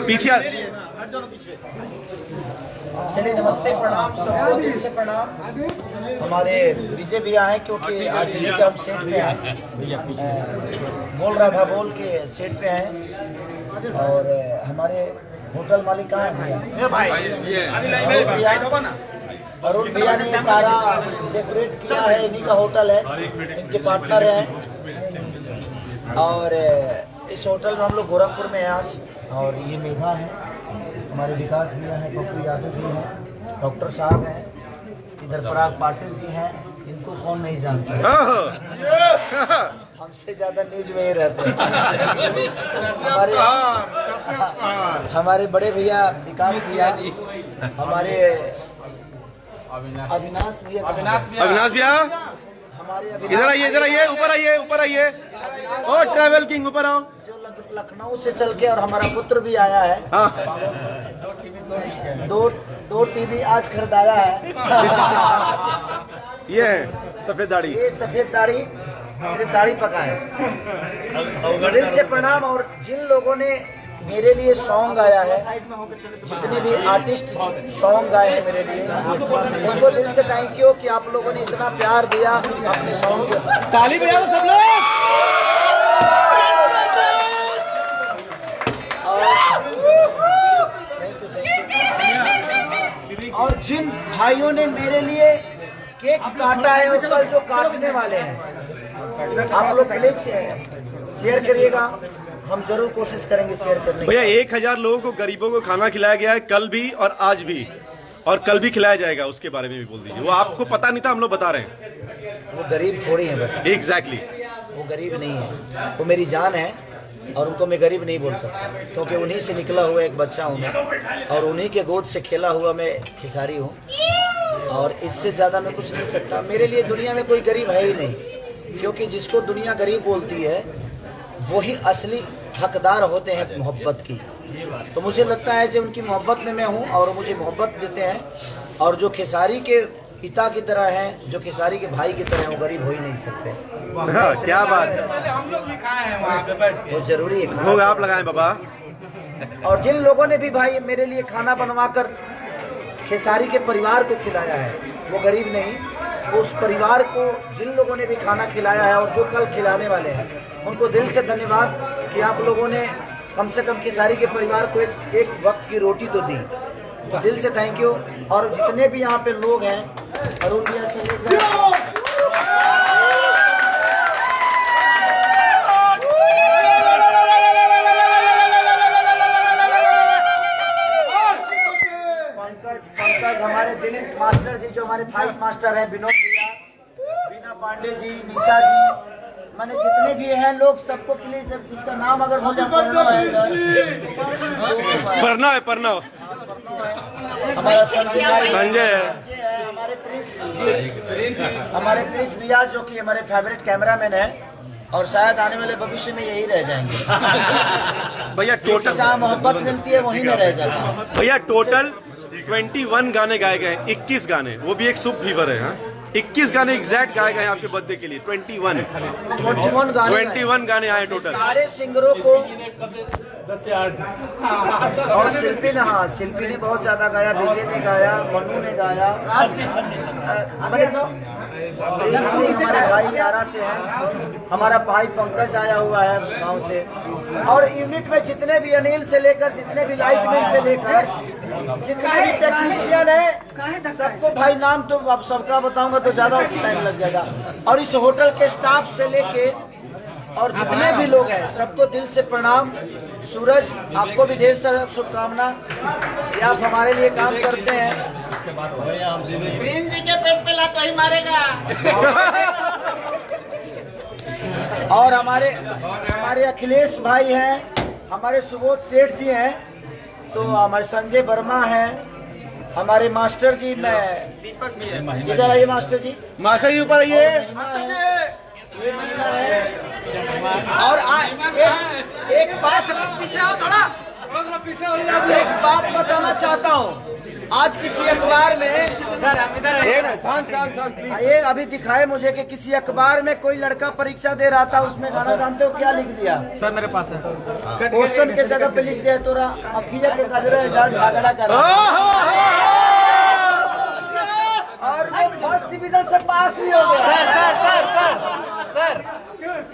पीछे चलिए, नमस्ते, प्रणाम, सबको दिल से प्रणाम। हमारे विजय भैया हैं, क्योंकि आज इन्हीं के हम सेट पे हैं। बोल रहा था बोल के सेट पे हैं। और हमारे होटल मालिक कहाँ हैं भैया? अरुण भैया ने ये सारा डेकोरेट किया है, इन्हीं का होटल है, इनके पार्टनर हैं। और इस होटल में हम लोग गोरखपुर में हैं आज। और ये मेघा है, हमारे विकास भैया हैं, पप्पू यादव जी हैं, डॉक्टर साहब हैं, इधर पराग पाटिल जी हैं। इनको कौन नहीं जानता, हमसे ज्यादा न्यूज में ही रहते हैं। हमारे बड़े भैया विकास भैया, हमारे अविनाश भैया, हमारे इधर आइए, ऊपर आइए। ओ ट्रैवल किंग, ऊपर आओ। जो लखनऊ से चल के, और हमारा पुत्र भी आया है। दो टीवी आज खरीदाया है। ये है सफेद दाढ़ी, ये सफेद दाढ़ी सिर्फ दाढ़ी पका है। दिल से प्रणाम। और जिन लोगों ने मेरे लिए सॉन्ग गाया है, जितने भी आर्टिस्ट सॉन्ग गाए हैं मेरे लिए, उनको दिल से थैंक यू कि आप लोगों ने इतना प्यार दिया अपने सॉन्ग के। ताली बजाओ सब लोग। और जिन भाइयों ने मेरे लिए केक काटा है, और कल जो काटने वाले हैं, आप लोग प्लीज शेयर करिएगा। हम जरूर कोशिश करेंगे शेयर करने की। भैया 1000 लोगों को, गरीबों को खाना खिलाया गया है, कल भी और आज भी, और कल भी खिलाया जाएगा। उसके बारे में भी बोल दीजिए। वो आपको पता नहीं था, हम लोग बता रहे हैं। वो गरीब थोड़ी है बेटा। एग्जैक्टली, वो गरीब नहीं है, वो मेरी जान है। और उनको मैं गरीब नहीं बोल सकता, क्योंकि उन्हीं से निकला हुआ एक बच्चा हूँ मैं, और उन्हीं के गोद से खेला हुआ मैं खिसारी हूँ। और इससे ज़्यादा मैं कुछ नहीं सकता। मेरे लिए दुनिया में कोई गरीब है ही नहीं, क्योंकि जिसको दुनिया गरीब बोलती है वही असली हकदार होते हैं मोहब्बत की। तो मुझे लगता है कि उनकी मोहब्बत में मैं हूँ, और मुझे मोहब्बत देते हैं। और जो खेसारी के पिता की तरह हैं, जो खेसारी के भाई की तरह हैं, वो गरीब हो ही नहीं सकते। क्या बात है, हम लोग भी खाए हैं वहाँ पे बैठ। तो जरूरी है लोग आप लगाएं बाबा। और जिन लोगों ने भी भाई मेरे लिए खाना बनवाकर खेसारी के परिवार को खिलाया है, वो गरीब नहीं। उस परिवार को जिन लोगों ने भी खाना खिलाया है, और जो कल खिलाने वाले हैं, उनको दिल से धन्यवाद कि आप लोगों ने कम से कम खेसारी के परिवार को एक वक्त की रोटी तो दी। तो दिल से थैंक यू। और जितने भी यहाँ पे लोग हैं, अरुण भैया से लेकर पंकज, हमारे दिलीप मास्टर जी, जो हमारे फाइट मास्टर हैं, विनोद भैया, रीना पांडे जी, निशा जी, मैंने जितने भी हैं लोग, सबको प्लीज, जिसका नाम अगर भूल जाए, प्रणव, हमारा संजय है, हमारे प्रिंस भैया, जो कि हमारे फेवरेट कैमरामैन है, और शायद आने वाले भविष्य में यही रह जाएंगे। भैया टोटल जहाँ मोहब्बत मिलती है वहीं में रह जाता है। भैया टोटल 21 गाने गाए गए हैं। 21 गाने, वो भी एक सुप फीवर है। हाँ, 21 गाने एग्जैक्ट गाए गए हैं आपके बर्थडे के लिए। 21 गाने आए टोटल। सारे सिंगरों को 10 से 8। और शिल्पी ने, हाँ, शिल्पी ने बहुत ज्यादा गाया, विजय ने गाया, मनु ने गाया, प्रेम सिंह हमारे भाई यारा से हैं, हमारा भाई पंकज आया हुआ है गांव से। और यूनिट में जितने भी अनिल से लेकर, जितने भी लाइट मैन से लेकर, जितने भी टेक्नीशियन है, सबको भाई नाम तो अब सबका बताऊंगा तो ज्यादा टाइम लग जाएगा। और इस होटल के स्टाफ से लेके और जितने भी लोग हैं, सबको दिल से प्रणाम। सूरज, आपको भी ढेर सारा शुभकामना कि आप हमारे लिए काम करते हैं। प्रिंस जी के पेट पे लात ही मारेगा। और हमारे अखिलेश भाई हैं, हमारे सुबोध सेठ जी हैं, तो हमारे संजय वर्मा हैं, हमारे मास्टर जी, मैं इधर आइए मास्टर जी, ऊपर आइए। और एक बात बताना चाहता हूँ, आज किसी अखबार में शांत शांत शांत प्लीज। ये अभी दिखाए मुझे कि किसी अखबार में कोई लड़का परीक्षा दे रहा था, उसमें गाना जानते हो क्या लिख दिया? सर मेरे पास है। क्वेश्चन के जगह पे लिख दिया तोरा अखिया के गजरा झगड़ा कर और वो फर्स्ट डिवीजन से पास भी हो गया। सर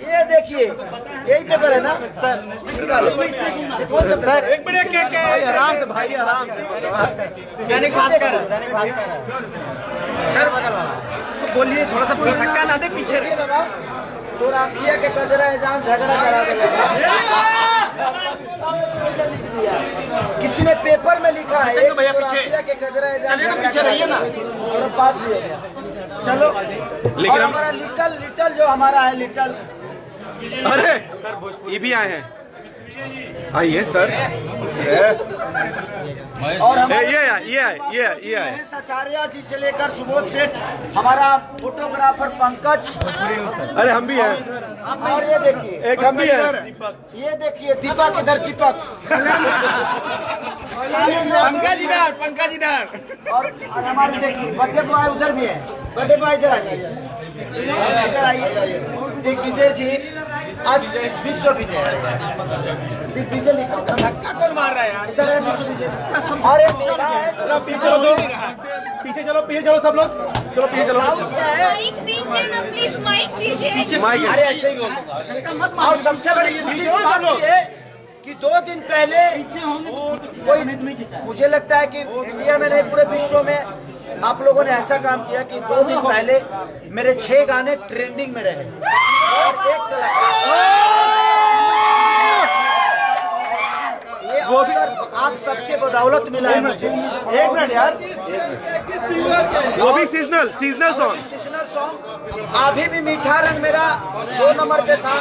ये देखिए यही पेपर है ना सर? निकालो कौन सा सर? एक मिनट क्या आराम से भाई, आराम से। दैनिक भास्कर सर उसको बोलिए थोड़ा सा धक्का ना दे पीछे। बाबा तो राखिया के कजरा जान झगड़ा करा देगा। लिख दिया किसी ने पेपर में लिखा है तो भैया पीछे के कजरा जान चलिए, पीछे रहिए ना। और पास भी हो गया। चलो और हमारा लिटल जो हमारा है लिटल। अरे ये भी आए हैं, आइए सर। और ये आए। आचार्य जी से लेकर सुबोध सेठ, हमारा फोटोग्राफर पंकज, अरे हम भी हैं। और ये देखिए एक हम भी हैं। ये देखिए दीपक इधर चिपक। पंकज इधर और हमारे देखिए बर्थडे बॉय उधर भी है। बर्थडे बॉय इधर आइए, इधर आइए। दिग्विजय जी आज विश्व विजय है। दिग्विजय लिखा धक्का कौन मार रहा है यार? इधर है विश्व विजय। और एक मेला है पीछे चलो सब लोग, चलो पीछे चलो। साउथ से है। माइक दीजिए ना प्लीज, माइक दीजिए। माइक अरे ऐसे ही बोल। और सबसे बड़ी खुशी इस बात की है कि 2 दिन पहले कोई, मुझे लगता है कि इंडिया में नहीं पूरे विश्व में आप लोगों ने ऐसा काम किया कि 2 दिन पहले मेरे 6 गाने ट्रेंडिंग में रहे और एक ये अवसर आप सबके बदौलत मिला है मुझे। एक मिनट यार, वो भी सीजनल सॉन्ग। सीजनल सॉन्ग अभी भी मीठा रंग मेरा 2 नंबर पे था,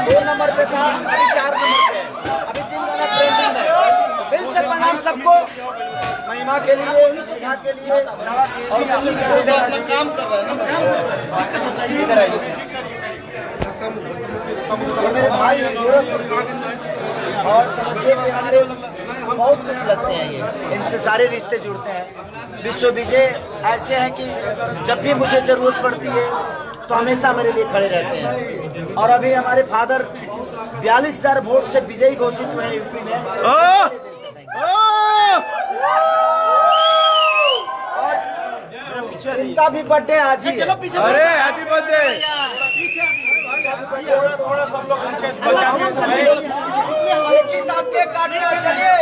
2 नंबर पे था, अभी 4 नंबर पे है। अभी 3 गाना ट्रेंडिंग में। दिल से प्रणाम सबको, महिमा के लिए, महिमा के लिए। और काम कर रहे हैं। ये मेरे भाई हैं गोरखपुर के, और समझिए कि हमारे बहुत कुछ लगते हैं। ये इनसे सारे रिश्ते जुड़ते हैं। विश्व विजय ऐसे हैं कि जब भी मुझे जरूरत पड़ती है तो हमेशा मेरे लिए खड़े रहते हैं। और अभी हमारे फादर 42,000 वोट से विजयी घोषित हुए हैं यूपी में। और इनका भी बर्थडे आज ही है। अरे हैप्पी बर्थडे। थोड़ा सब लोग एक ही साथ केक काटने और चलिए।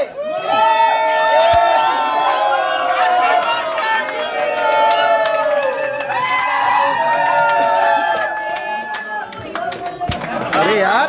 अरे यार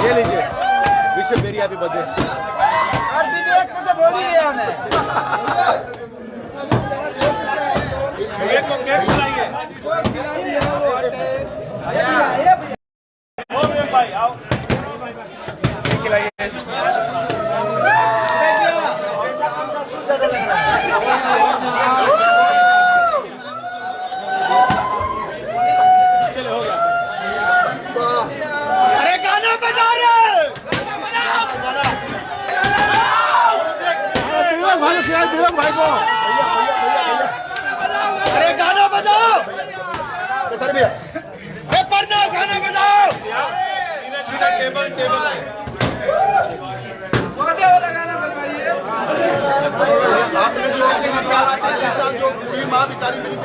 ये लीजिए, विश्व वेरी हैप्पी बर्थडे। और विवेक को तो भूल ही गया मैं। अरे गाना बजा रहे भाई को अरे गाना बजाओ सर भैया पढ़ना गाना बजाओ। आपने जो पूरी माँ बेचारी मिली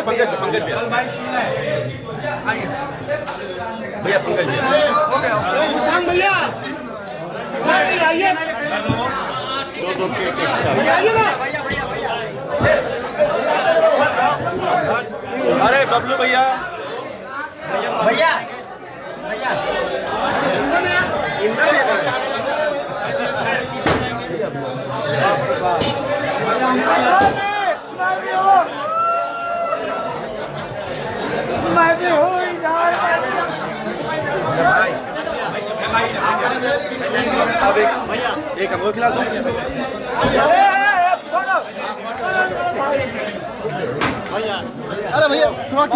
पंकज भैया भैया पंकज भैया आइए दो केक आइए ना अरे बबलू भैया भैया इंद्र भैया अब एक हमको खिला दो अरे भैया थोड़ा